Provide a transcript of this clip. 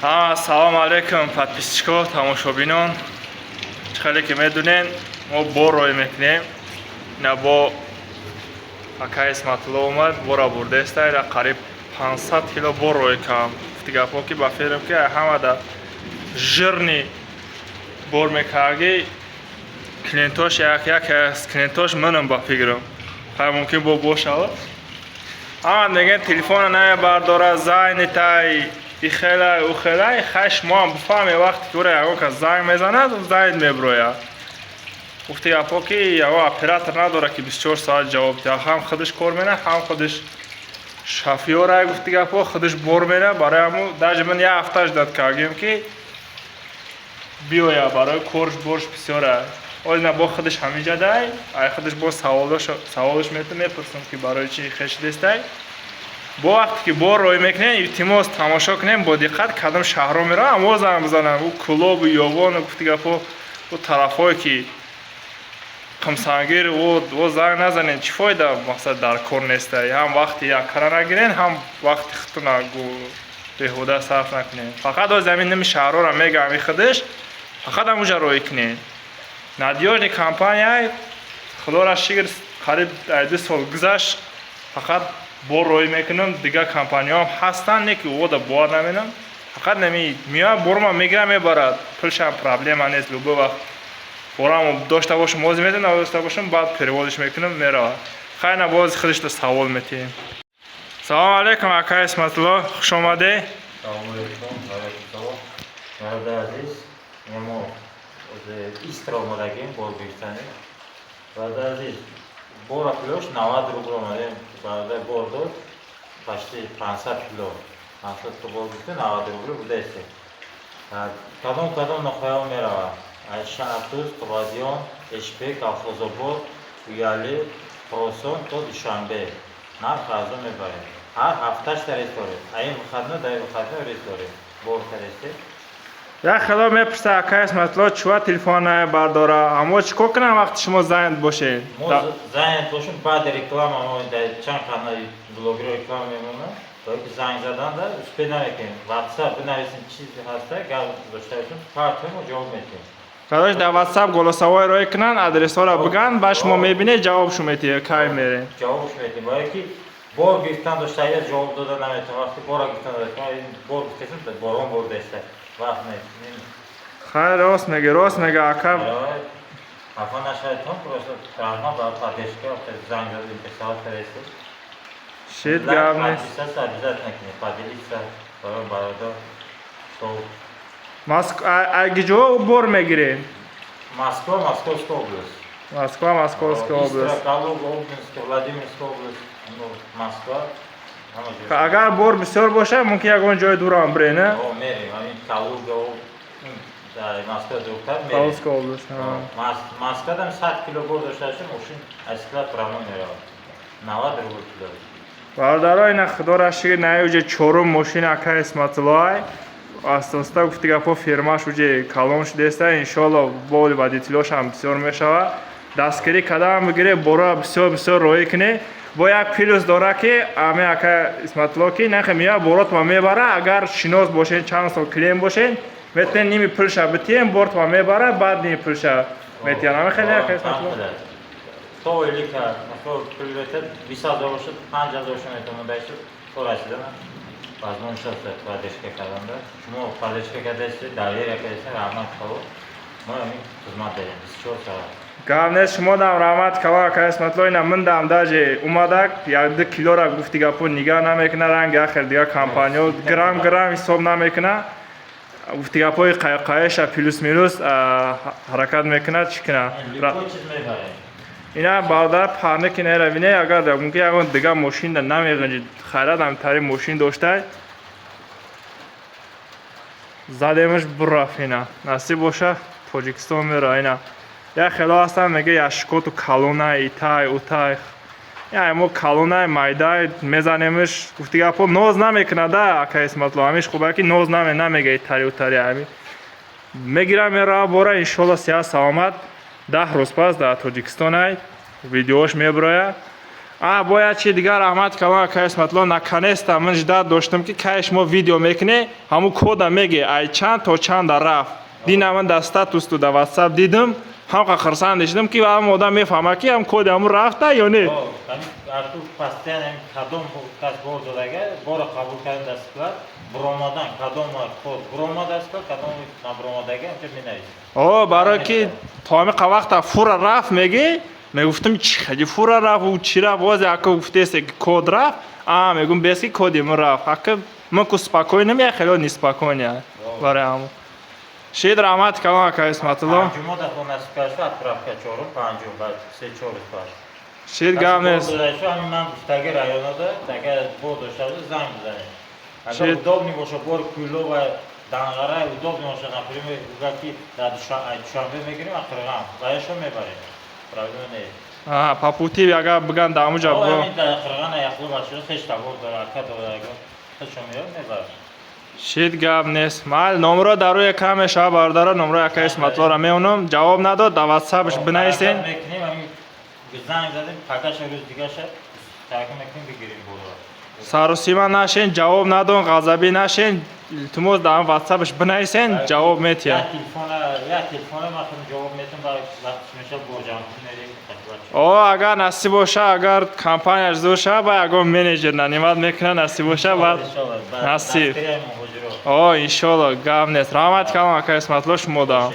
Салом алейкум, подписчиков, тамошобинон. Чхеле ки медунен, мо бор рой мекунем. Ина бо ака Исматулло омад, бора бурдеста, ина қариб 500 кило бор рой кам. Гапо ки ба фирм ки ҳамада жирни бор мекарги клиентош як аст, клиентош манам ба фиграм. Хай мумкин бо бошава. Меган телефона намебардора, зайни тай ихела ухела хаш мо бфаме вақти ки ура ягон кас занг мезанад зайд меброя. Гуфти гапо ки яго оператор надора ки 24 соат ҷавоб диҳад. Ҳам худаш кор мена, ҳам худаш шофёра гуфти гапо худаш бор мена. Барои ҳаму даже ман як ҳафта ждат кардем ки биёя барои корш борш бисёра. Олина бо худаш ҳамиҷа дай, ай худаш бо саволаш мепурсам ки барои чи хешидестай. бо вақте ки бор рой мекунем илтимос тамошо кунем бо диққат кадом шаҳрҳо меравам мо занг бизанам у клубу ёвону гуфти гапо у тарафҳое ки қимсангир во занг назанем чӣ фоида мақсад дар кор нестай. Ҳам вақти як кара нагирен, ҳам вақти худтона беҳуда сарф накунем. Фақат о замин ними шаҳрҳоро мегам и худаш фақат ҳамуҷа рой кунем. Надёжни компания худора шикр қариб 2 сол гузашт фақат бор рой мекунам. Дигар компанияҳом ҳастанд, не ки вода бор наменам. Фақат нами миёяд борма мегира мебарад. Пулшам проблема нест. Любой вақт бораму дошта бошам боз медем, надошта бошам баъд переводиш мекунам меравад. Хайна боз худашто савол метиҳем. Салом алейкум ака Исматулло, хуш омадед. Салом алейкум, салом. Нарада азиз, немо истра омадагим бор гирифтани. Нарада азиз, бора пулош 90 рубл омадем. Бародар бор дод почти 500 кило. 500 то бор гирифта 90 рубл будест. Кадом нохояо мерава. Шаҳртуз, Қувадиён, Эшбек, Авхозобод, Уяли, Просон то Душанбе. Нарх арзон мебарем. Ҳар ҳафташ тарис дорем. Аин вихадна дар вихадна риз дорем. Бор таристе. як хело мепурса ака Исматулло чува телефон намебардора. Амо чӣ кор кунам вақти шумо занят бошед? Мо занят бошем баъд реклама мо дар чанд канали блогиро реклама мемонам. Бои ки занг заданда успеҳ намекунем. WhatsApp бинависем чизе ҳаста, гап дошта бошем, партия мо ҷавоб метиҳем. Кадош дар WhatsApp голосовой рой кунанд, адресҳоро биган, баъд шумо мебинед ҷавобшо метиҳед, кай мере. Ҷавобш метиҳем. Бои ки бор гирифтан дошта я ҷавоб дода наметавонам. Вақти бора гирифтан дошта бор гирифтем борон бор деста. Вақт не. Хайр рост мега ака. Афа нашайтон просто травма ба поддержка занг задем писать фересте. Шит гап нест. Подписаться обязательно к ней, поделиться бародар. Агиҷо бор мегиред? Москва, Московская область. Москва, Московская область. Истра, Калуга, Обнинская, Владимирская область. Москва. Агар бор бисёр боша, мумкин ягон ҷои дурам бире, не? О, мерем. Ҳамин Калуга, Москва дуртар мерем. Калужская область. Москвадам 100 кило бор дошта бошем, мошин асиклат равно меравад. 90 рубл кило. Бародаро ина худора шикр наюҷа чорум мошина ака Исматулло. Астоста гуфти гапо фирмаш уҷе калон шудеста. Иншоалло боли водителошам бисёр мешавад. Дастгирӣ кадам бигире бора бисёр роӣ куне. Бо як плюс дора ки ами ака Исматулло ки нахе мия боротма мебара. Агар шинос бошен, чанд сол клиент бошен, метен ними пулша битием, бортма мебара, баъд ними пулша метиҳан. Ами хеле ака Исматулло. То велика, то приоритет 20,000 бошад, 50,000 метавонад дашад. То расида. Возможно, что поддержка каданда. Шумо поддержка кадасте, доверие кадасте, раҳмат кало. Мо ами хизмат дадем 24 соат. Гап нест, шумо дам раҳмат кало ака Исматулло. Ина мин дам даже умадак 1-2 килора гуфти гапо нигаҳ намекуна, ранги ахир дигар компанияҳо грамм ҳисоб намекуна. Гуфти гапои қайша плюс минус ҳаракат мекуна, чӣ куна? Легко чиз мебарем. Ина бародар парни ки неравине, агар мумкин ягон дигар мошин да намеғинҷид, хайрат ҳамтари мошин доштай задемаш бураф. Ина насиб боша Тоҷикистон мера. Ина як хело ҳастан мега яшкоту калона итай утай. Я мо калона майда мезанемаш. Гуфти гапо ноз намекуна да ака Исматулло. Ҳамиш хубе ки ноз намега итари утари ами. Мегира мера бора иншоалло сиҳат саломат 10 рӯз пас дар Тоҷикистон видеош меброя. бояд чи дигар раҳмат калон акай исматулло наканеста ман ждат доштам ки кай шумо видео мекунед ҳамун кода меге ай чанд то чанда рафт дина ман дар статусту дар ватсап дидам ҳамқа хурсанд шудам ки ҳам одам мефаҳмад ки ҳам коди ҳамун рафта ё не арту постоянно кадом кас бор додага боро қабул кардан даст килад буромадан кадом код буромад аст кадом набуромадаги ҳамчун менависад о барое ки тоамиқа вақта фура рафт меги мегуфтам чи хаҷи фура рафт ӯ чи рафт возе ака гуфтесе код рафт мегум бес ки коди ман рафт ака ман ку спокойнам я хело неспокойня барои ҳамон шед раҳмат калон ака исматулло панҷумо дафо насиб кардашо отправка чорум панҷум баъд се чор паш шед гап нест ҳамин ман гуфтаги районода агар бор дошта боша занг бизанед агар удобни боша бор кӯло ва данғара удобни боша например угаки дар душанбе мегирем ақирғам ваяшо мебарем проблема нест по пути агар биган дар ҳамуҷа бо ҳамин дар ақирған аяқло башуда хеш табор дора ака дорага хешо меёр мебарем шед гап нест майли номро дар рӯи экран шаба бардора номрои ака исматуллоро меонам ҷавоб надод дар ватсапш бинависен мекунем ҳамин занг задем пакаша рӯз дигаша тарка мекунем бигирем боро сарусима нашен ҷавоб надон ғазабӣ нашен илтимос дар ватсапш бинависен ҷавоб метиҳам як телефона ман худам ҷавоб метам вақтиш меша борҷамъкунӣ мерем агар насиб боша агар компанияш зуд ша ба ягон менеҷер нанимат мекуна насиб боша ба насиб иншолло гап нест раҳмат калон ака исматулло шумо дам